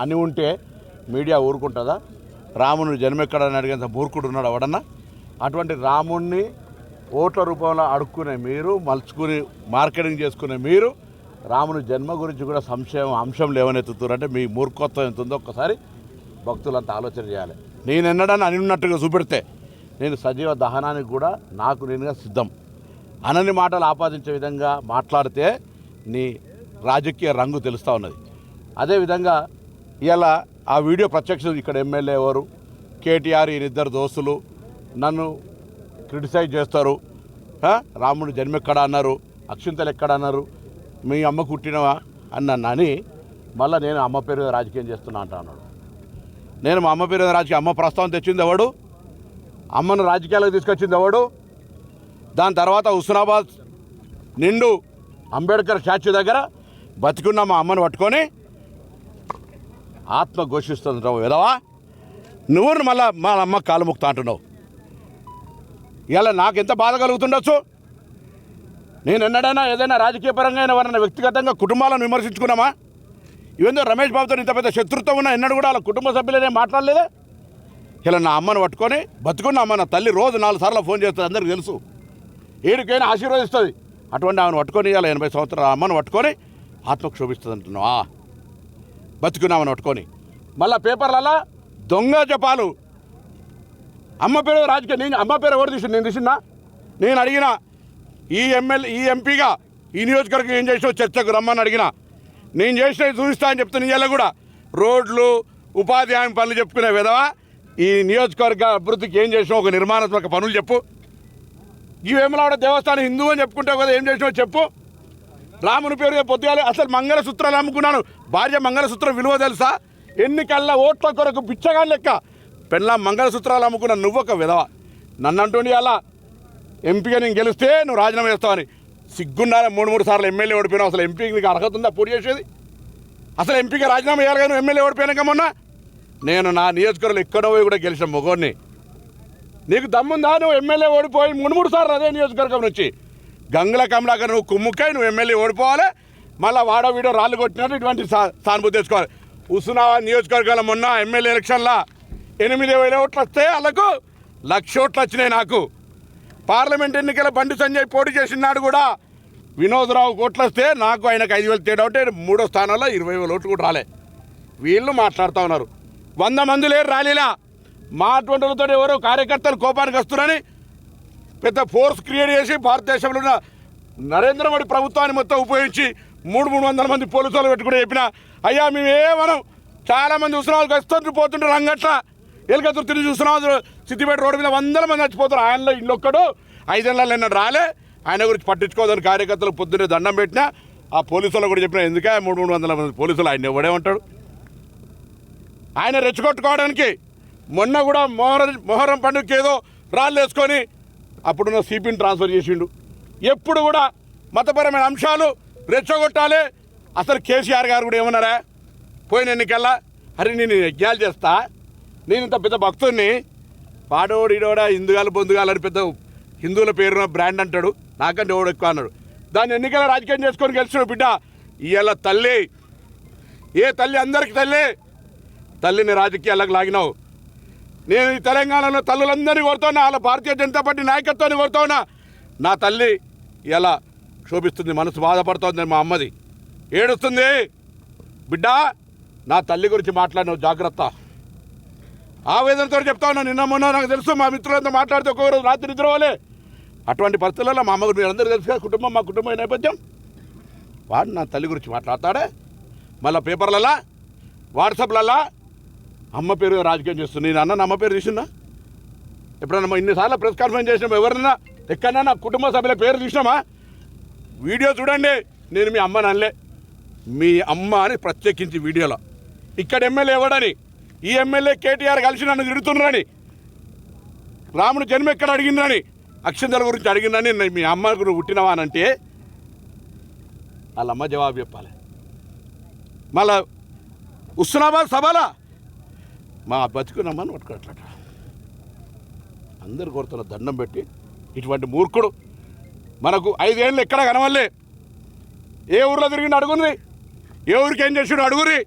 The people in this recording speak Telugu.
అని ఉంటే మీడియా ఊరుకుంటుందా? రాముని జన్మెక్కడని అడిగేంత మూర్ఖుడు ఉన్నాడు ఎవడన్నా? అటువంటి రాముణ్ణి ఓట్ల రూపంలో అడుక్కునే మీరు, మలుచుకుని మార్కెటింగ్ చేసుకునే మీరు రాముని జన్మ గురించి కూడా అంశం లేవనెత్తుతారంటే మీ మూర్ఖత్వం ఎంత ఉందో ఒక్కసారి భక్తులంతా ఆలోచన చేయాలి. నేను ఎన్నడని అని ఉన్నట్టుగా చూపెడితే నేను సజీవ దహనానికి కూడా నాకు నేనుగా సిద్ధం. అనని మాటలు ఆపాదించే విధంగా మాట్లాడితే నీ రాజకీయ రంగు తెలుస్తూ ఉన్నది. అదేవిధంగా ఇలా ఆ వీడియో ప్రత్యక్ష ఇక్కడ ఎమ్మెల్యే ఎవరు, కేటీఆర్ ఈయనిద్దరు దోస్తులు నన్ను క్రిటిసైజ్ చేస్తారు. రాముడు జన్మెక్కడ అన్నారు, అక్షింతలు ఎక్కడ అన్నారు, మీ అమ్మ కుట్టినవా అని మళ్ళీ నేను అమ్మ పేరు మీద రాజకీయం చేస్తున్నా అంటున్నాడు. నేను మా అమ్మ పేరు మీద రాజకీయం, అమ్మ ప్రస్తావన తెచ్చింది ఎవడు? అమ్మను రాజకీయాలకు తీసుకొచ్చింది ఎవడు? దాని తర్వాత హుస్నాబాద్ నిండు అంబేద్కర్ స్టాచ్యూ దగ్గర బతికున్న మా అమ్మను పట్టుకొని ఆత్మ ఘోషిస్తుంటావు విధవా. నువ్వు మళ్ళీ మా అమ్మ కాలు ముక్తా అంటున్నావు. ఇలా నాకు ఎంత బాధ కలుగుతుండొచ్చు? నేను ఎన్నడైనా ఏదైనా రాజకీయ పరంగా ఎవరైనా వ్యక్తిగతంగా కుటుంబాలను విమర్శించుకున్నామా? ఇవేందో రమేష్ బాబుతో ఇంత పెద్ద శత్రుత్వం ఉన్నా ఎన్నడూ కూడా వాళ్ళ కుటుంబ సభ్యులనే మాట్లాడలేదా? ఇలా నా అమ్మను పట్టుకొని బతుకున్న అమ్మ, నా తల్లి రోజు 4 సార్లు ఫోన్ చేస్తుంది, అందరికీ తెలుసు, ఏడికైనా ఆశీర్వదిస్తుంది. అటువంటి ఆమెను పట్టుకొని ఇలా 80 సంవత్సరాల అమ్మను పట్టుకొని ఆత్మకు శోభిస్తుంది అంటున్నావా? బతుకున్నామని పట్టుకొని మళ్ళీ పేపర్లలో దొంగ జపాలు అమ్మ పేరు రాజకీయ. నేను అమ్మ పేరు ఎవరు తీసింది? నేను తీసినా? నేను అడిగిన ఈ ఎంపీగా ఈ నియోజకవర్గం ఏం చేసినావు చర్చకు రమ్మని అడిగిన. నేను చేసినవి చూపిస్తా అని చెప్తున్నా. ఇలా కూడా రోడ్లు, ఉపాధి హామీ పనులు చెప్పుకునే విధవా ఈ నియోజకవర్గ అభివృద్ధికి ఏం చేసినావు? ఒక నిర్మాణాత్మక పనులు చెప్పు. ఈ వేములవాడ దేవస్థానం హిందూ అని చెప్పుకుంటావు కదా, ఏం చేసినావు చెప్పు. రాముని పేరు పొద్దుగాలి అసలు మంగళసూత్రాలు అమ్ముకున్నాను. భార్య మంగళసూత్రం విలువ తెలుసా? ఎన్నికల్లా ఓట్ల కొరకు పిచ్చగా లెక్క పెళ్ళ మంగళసూత్రాలు అమ్ముకున్న నువ్వు ఒక విధవ. నన్ను అంటుండి అలా ఎంపీగా నేను గెలిస్తే నువ్వు రాజీనామా చేస్తావని. సిగ్గుండాలి. 3 సార్లు ఎమ్మెల్యే ఓడిపోయినావు. అసలు ఎంపీకి నీకు అర్హత ఉందా పోటీ చేసేది? అసలు ఎంపీగా రాజీనామా చేయాలి కానీ నువ్వు ఎమ్మెల్యే ఓడిపోయాక మొన్న. నేను నా నియోజకవర్గంలో ఎక్కడో పోయి కూడా గెలిచిన మొగోడిని. నీకు దమ్ముందా? నువ్వు ఎమ్మెల్యే ఓడిపోయి 3 సార్లు అదే నియోజకవర్గం నుంచి గంగుల కమలాకర్ నువ్వు కుమ్ముక్కై నువ్వు ఎమ్మెల్యే ఓడిపోవాలి. మళ్ళీ వాడో వీడో రాళ్ళు కొట్టినట్టు ఇటువంటి సానుభూతి తెచ్చుకోవాలి. హుస్నాబాద్ నియోజకవర్గాల మొన్న ఎమ్మెల్యే ఎలక్షన్లో 8,000 ఓట్లు వస్తే వాళ్ళకు 1,00,000 ఓట్లు వచ్చినాయి. నాకు పార్లమెంట్ ఎన్నికల బండి సంజయ్ పోటీ చేసినాడు కూడా వినోద్రావు ఓట్లు వస్తే నాకు ఆయనకు 5,000 తేడా ఉంటే 3వ స్థానంలో 20,000 ఓట్లు కూడా రాలే. వీళ్ళు మాట్లాడుతూ ఉన్నారు. 100 మంది లేరు ర్యాలీలా. మా అటువంటితో ఎవరో కార్యకర్తలు కోపానికి వస్తున్నారని పెద్ద ఫోర్స్ క్రియేట్ చేసి భారతదేశంలో ఉన్న నరేంద్ర మోడీ ప్రభుత్వాన్ని మొత్తం ఉపయోగించి 300 మంది పోలీసులు పెట్టుకుని చెప్పిన అయ్యా మేమేమనం చాలామంది హుస్నాబాద్కి వస్తుంటారు పోతుంటారు. రంగట్ల ఎలుకతురు తిరిగి హుస్నాబాద్ సిద్దిపేట రోడ్డు మీద 100 మంది చచ్చిపోతారు. ఆయనలో ఇల్లొక్కడు 5 ఏళ్ళలో నిన్న రాలే. ఆయన గురించి పట్టించుకోదని కార్యకర్తలకు పొద్దున్నే దండం పెట్టినా. ఆ పోలీసులు కూడా చెప్పిన ఎందుకే 300 మంది పోలీసులు ఆయన ఎవడే ఉంటాడు? ఆయన రెచ్చగొట్టుకోవడానికి మొన్న కూడా మొహరం పండుగకి ఏదో రాళ్ళు వేసుకొని అప్పుడున్న సిపిని ట్రాన్స్ఫర్ చేసిండు. ఎప్పుడు కూడా మతపరమైన అంశాలు రెచ్చగొట్టాలి. అసలు కేసీఆర్ గారు కూడా ఏమన్నారా పోయిన ఎన్నికల్లా? అరే నేను యజ్ఞాలు చేస్తా, నేను ఇంత పెద్ద భక్తుడిని, పాడోడు ఇడోడా హిందుగాలు బొందుగాలు అని పెద్ద హిందువుల పేరున్న బ్రాండ్ అంటాడు, నాకంటే ఓడు ఎక్కువ అన్నాడు. దాన్ని ఎన్నికల రాజకీయం చేసుకొని గెలిచిన బిడ్డ ఇవాళ తల్లి. ఏ తల్లి? అందరికి తల్లిని రాజకీయాలకు లాగినావు. నేను ఈ తెలంగాణలో తల్లులందరినీ కోరుతున్నా, వాళ్ళ భారతీయ జనతా పార్టీ నాయకత్వాన్ని కోరుతున్నా. నా తల్లి ఇలా శోభిస్తుంది, మనసు బాధపడుతుంది. మా అమ్మది ఏడుస్తుంది. బిడ్డ నా తల్లి గురించి మాట్లాడినావు, జాగ్రత్త. ఆవేదనతో చెప్తా ఉన్నా. నిన్న మొన్న నాకు తెలుసు, మా మిత్రులంతా మాట్లాడితే ఒక్కొక్క రోజు రాత్రి నిద్రపోలే. అటువంటి పరిస్థితుల్లో మా అమ్మ గురించి మీరు అందరూ తెలుసు కదా, కుటుంబం, మా కుటుంబ నేపథ్యం. వాడు నా తల్లి గురించి మాట్లాడతాడే. మళ్ళీ పేపర్లలో వాట్సాప్లలో అమ్మ పేరు రాజకీయం చేస్తుంది. నేను అన్న అమ్మ పేరు తీసినా? ఎప్పుడన్నా ఇన్నిసార్లు ప్రెస్ కాన్ఫరెన్స్ చేసినామా? ఎవరన్నా ఎక్కడన్నా నా కుటుంబ సభ్యుల పేరు తీసినామా? వీడియో చూడండి. నేను మీ అమ్మని అనలే, మీ అమ్మ అని ప్రత్యేకించి వీడియోలో. ఇక్కడ ఎమ్మెల్యే ఎవడని, ఈ ఎమ్మెల్యే కేటీఆర్ కలిసి నన్ను తిడుతున్నారని, రాముడు జన్మ ఎక్కడ అడిగిందని, అక్షంతల గురించి అడిగిందని మీ అమ్మకు నువ్వు పుట్టినవా అని అంటే వాళ్ళమ్మ జవాబు చెప్పాలి. మళ్ళా హుస్నాబాద్ సభలా మా బతుకునమ్మని పట్టుకోవట్లట. అందరు కోరుతున్న దండం పెట్టి ఇటువంటి మూర్ఖుడు మనకు 5 ఏళ్ళు ఎక్కడ కనవల్లే. ఏ ఊర్లో తిరిగిండు అడుగురి, ఏ ఊరికి ఏం చేసిండు అడుగురి.